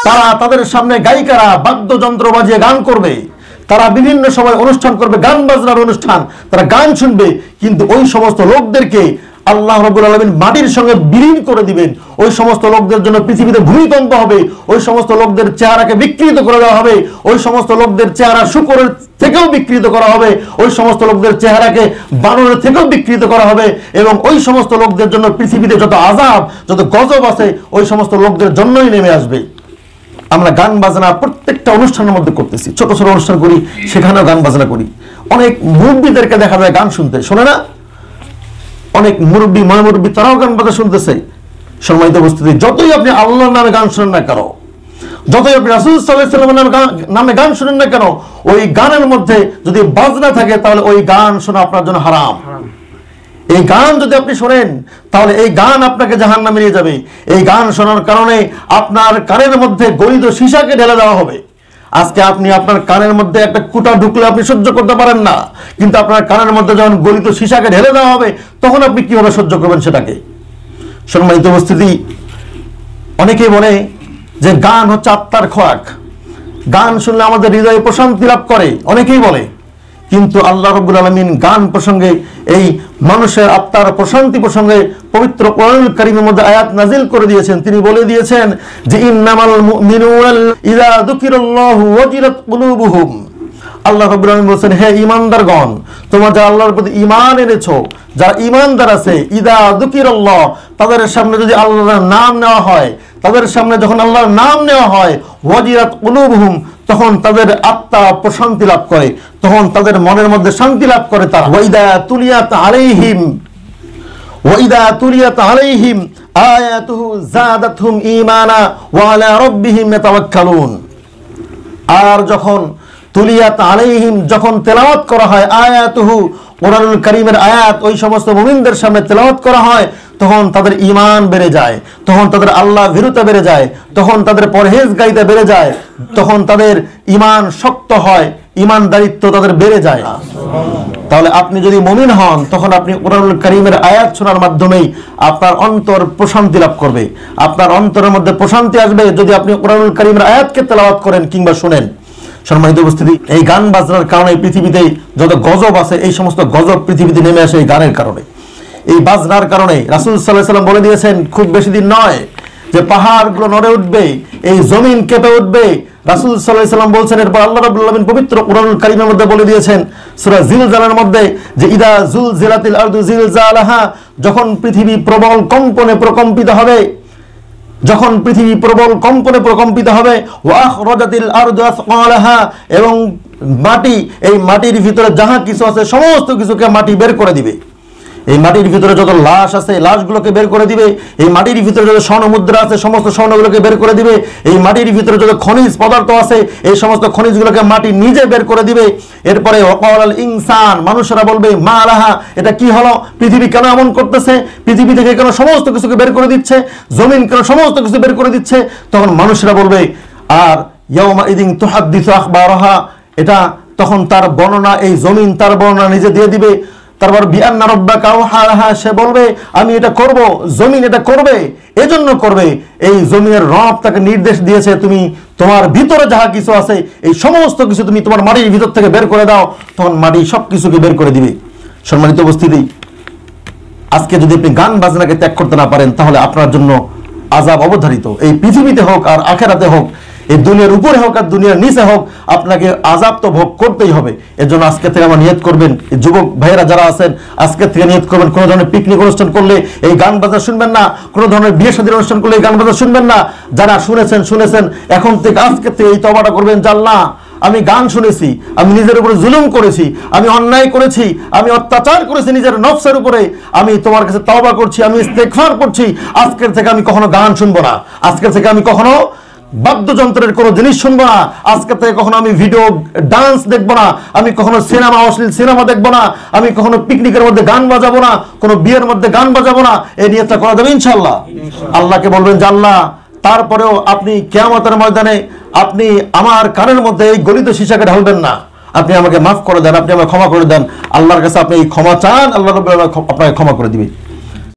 তারা তাদের সামনে গায়িকারা বাদ্যযন্ত্র বাজিয়ে গান করবে, তারা বিভিন্ন সময় অনুষ্ঠান করবে, গান বাজনার অনুষ্ঠান, তারা গান শুনবে, কিন্তু ওই সমস্ত লোকদেরকে আল্লাহ রাব্বুল আলামিন মাটির সঙ্গে বিলীন করে দিবেন। ওই সমস্ত লোকদের জন্য পৃথিবীতে ভূমিকম্প হবে, ওই সমস্ত লোকদের চেহারাকে বিকৃত করে দেওয়া হবে, ওই সমস্ত লোকদের চেহারা শূকরের থেকেও বিকৃত করা হবে, ওই সমস্ত লোকদের চেহারাকে বানরের থেকেও বিকৃত করা হবে, এবং ওই সমস্ত লোকদের জন্য পৃথিবীতে যত আযাব, যত গজব আছে, ওই সমস্ত লোকদের জন্যই নেমে আসবে। আমরা গান বাজনা প্রত্যেকটা অনুষ্ঠানের মধ্যে করতেছি, ছোট ছোট অনুষ্ঠান করি, সেখানেও গান বাজনা করি। অনেক মুরব্বীদেরকে দেখা যায় গান শুনতে, শোনে না? অনেক মুরব্বী মুরব্বী তারাও গান বাজনা শুনতেছে। সম্মানিত উপস্থিতি, যতই আপনি আল্লাহর নামে গান শুনেন না কেন, যতই আপনি রাসূল সাল্লাল্লাহু আলাইহি ওয়াসাল্লামের নামে গান শুনেন না কেন, ওই গানের মধ্যে যদি বাজনা থাকে তাহলে ওই গান শোনা আপনার জন্য হারাম। এই গান যদি আপনি শোনেন তাহলে এই গান আপনাকে জাহান্নামে নিয়ে যাবে। এই গান শোনার কারণে আপনার কানের মধ্যে গলিত সীসাকে ঢেলে দেওয়া হবে। আজকে আপনি আপনার কানের মধ্যে একটা কুটা ঢুকলে আপনি সহ্য করতে পারেন না, কিন্তু আপনার কানের মধ্যে যখন গলিত সীসাকে ঢেলে দেওয়া হবে তখন আপনি কিভাবে সহ্য করবেন সেটাকে? সম্মানিত উপস্থিতি, অনেকেই বলে যে গান হচ্ছে আত্মার খোরাক, গান শুনলে আমাদের হৃদয়ে প্রশান্তি লাভ করে, অনেকেই বলে। কিন্তু আল্লাহ রাব্বুল আলামিন গান প্রসঙ্গে, এই মানুষের আত্মার প্রশান্তি প্রসঙ্গে পবিত্র কোরআনুল কারীমের মধ্যে আয়াত নাজিল করে দিয়েছেন। তিনি বলে দিয়েছেন যে ইন্নামাল মুমিনুনা ইযা যুকিরাল্লাহু ওয়াজিলাত কুলুবুহুম। আল্লাহ রাব্বুল আলামিন বলেন, হে ঈমানদারগণ, তোমরা যারা আল্লাহর প্রতি ঈমান এনেছো, যারা ঈমানদার আছে, ইযা যুকিরাল্লাহ, তাদের সামনে যদি আল্লাহর নাম নেওয়া হয়, তাদের সামনে যখন আল্লাহর নাম নেওয়া হয়, ওয়াজিলাত কুলুবুহুম, তখন তাদের আত্মা প্রশান্তি লাভ করে, তখন তাদের মনের মধ্যে শান্তি লাভ করে। তারা ওয়াইদা তুলিয়াত আলাইহিম আয়াতুহু যাদাতহুম ঈমানা ওয়া আলা রাব্বিহিম ইয়াতাওয়াক্কালুন। আর যখন তুলিয়াত আলাইহিম, যখন তেলাওয়াত করা হয় আয়াতুহু, কোরআনুল কারীমের আয়াত ওই সমস্ত মুমিনদের সামনে তেলাওয়াত করা হয়, তখন তাদের ঈমান বেড়ে যায়, তখন তাদের আল্লাহ ভীরুতা বেড়ে যায়, তখন তাদের পরহেজগারিতা বেড়ে যায়, তখন তাদের ঈমান শক্ত হয়, ঈমানদারিত্ব তাদের বেড়ে যায়। তাহলে আপনি যদি মুমিন হন, তখন আপনি কোরআনুল কারীমের আয়াত শোনার মাধ্যমেই আপনার অন্তর প্রশান্তি লাভ করবে। আপনার অন্তরের মধ্যে প্রশান্তি আসবে যদি আপনি কোরআনুল কারীমের আয়াতকে তেলাওয়াত করেন কিংবা শুনেন। সম্মানিত উপস্থিতি, এই গান বাজনার কারণে পৃথিবীতে যত গজব আছে, এই সমস্ত গজব পৃথিবীতে নেমে আসে এই গানের কারণে, এই বাজনার কারণে। রাসূল সাল্লাল্লাহু আলাইহি ওয়াসাল্লাম বলে দিয়েছেন, খুব বেশি দিন নয় যে পাহাড়গুলো নড়ে উঠবে, এই জমিন কেঁপে উঠবে। রাসূল সাল্লাল্লাহু আলাইহি ওয়াসাল্লাম বলছেন, এরপর আল্লাহ রাব্বুল আলামিন পবিত্র কোরআনুল কারীমের মধ্যে বলে দিয়েছেন সূরা জিলজালের মধ্যে যে ইদা যুলজিলাতিল আরদু জিলজালাহা, যখন পৃথিবী প্রবল কম্পনে প্রকম্পিত হবে, যখন পৃথিবী প্রবল কম্পনে প্রকম্পিত হবে, ওয়া আখরাজাতিল আরদু আসকালাহা, এবং মাটি, এই মাটির ভিতরে যাহা কিছু আছে সমস্ত কিছুকে মাটি বের করে দিবে। এই মাটির ভিতরে যত লাশ আছে, লাশগুলোকে বের করে দিবে। এই মাটির ভিতরে যত স্বর্ণ মুদ্রা আছে, সমস্ত স্বর্ণগুলোকে বের করে দিবে। এই মাটির ভিতরে যত খনিজ পদার্থ আছে, এই সমস্ত খনিজগুলোকে মাটি নিজে বের করে দিবে। এরপরে ওয়াকালাল ইনসান, মানুষেরা বলবে মা লাহা, এটা কি হলো? পৃথিবী কেন এমন করতেছে? পৃথিবী থেকে কেন সমস্ত কিছুকে বের করে দিচ্ছে? জমিন কেন সমস্ত কিছু বের করে দিচ্ছে? তখন মানুষেরা বলবে, আর ইয়াউমা ইদিন তুহাদ্দিসু আখবারাহা, এটা তখন তার বর্ণনা, এই জমিন তার বর্ণনা নিজে দিয়ে দিবে। তারপর বিআন্না রাব্বাকা ওয়াহালাহা, সে বলবে আমি এটা করব, জমিন এটা করবে, এজন্য করবে। এই জমিনের রব তাকে নির্দেশ দিয়েছে, তুমি তোমার ভিতরে যাহা কিছু আছে এই সমস্ত কিছু তুমি তোমার মাটির ভিতর থেকে বের করে দাও, তখন মাটি সব কিছুকে বের করে দিবে। সম্মানিত উপস্থিতি, আজকে যদি আপনি গান বাজনাকে ত্যাগ করতে না পারেন, তাহলে আপনার জন্য আযাব অবধারিত। এই পৃথিবীতে হোক আর আখিরাতে হোক, এই দুনিয়ার উপরে হোক আর দুনিয়ার নিচে হোক, আপনাকে আযাব তো ভোগ করতেই হবে। এর জন্য আজকে থেকে আমার নিয়ত করবেন, এই যুবক ভাইয়েরা যারা আছেন আজকে থেকে নিয়ত করবেন, কোনো ধরনের পিকনিক অনুষ্ঠান করলে এই গান বাজনা শুনবেন না, কোনো ধরনের বিয়ে শাদীর অনুষ্ঠান করলে এই গান বাজনা শুনবেন না। যারা শুনেছেন এখন থেকে আজকে থেকে এই তওবাটা করবেন যে আল্লাহ, আমি গান শুনেছি, আমি নিজের উপরে জুলুম করেছি, আমি অন্যায় করেছি, আমি অত্যাচার করেছি নিজের নফসের উপরে, আমি তোমার কাছে তওবা করছি, আমি ইস্তেগফার করছি। আজকের থেকে আমি কখনো গান শুনবো না, আজকের থেকে আমি কখনো বাদ্যযন্ত্রের কোনো জিনিস শুনবো না, আজকে থেকে কখনো আমি ভিডিও ডান্স দেখবো না, আমি কখনো সিনেমা, অশ্লীল সিনেমা দেখবো না, আমি কখনো পিকনিকের মধ্যে গান বাজাবো না, কোনো বিয়ের মধ্যে গান বাজাবো না। এই নিয়তটা করা যাবে ইনশাআল্লাহ। আল্লাহকে বলবেন যে আল্লাহ, তারপরেও আপনি কিয়ামতের ময়দানে আপনি আমার কানের মধ্যে এই গলিত সীসাকে ঢালবেন না, আপনি আমাকে মাফ করে দেন, আপনি আমাকে ক্ষমা করে দেন। আল্লাহর কাছে আপনি এই ক্ষমা চান, আল্লাহ রাব্বুল আলামিন আপনাকে ক্ষমা করে দিবেন।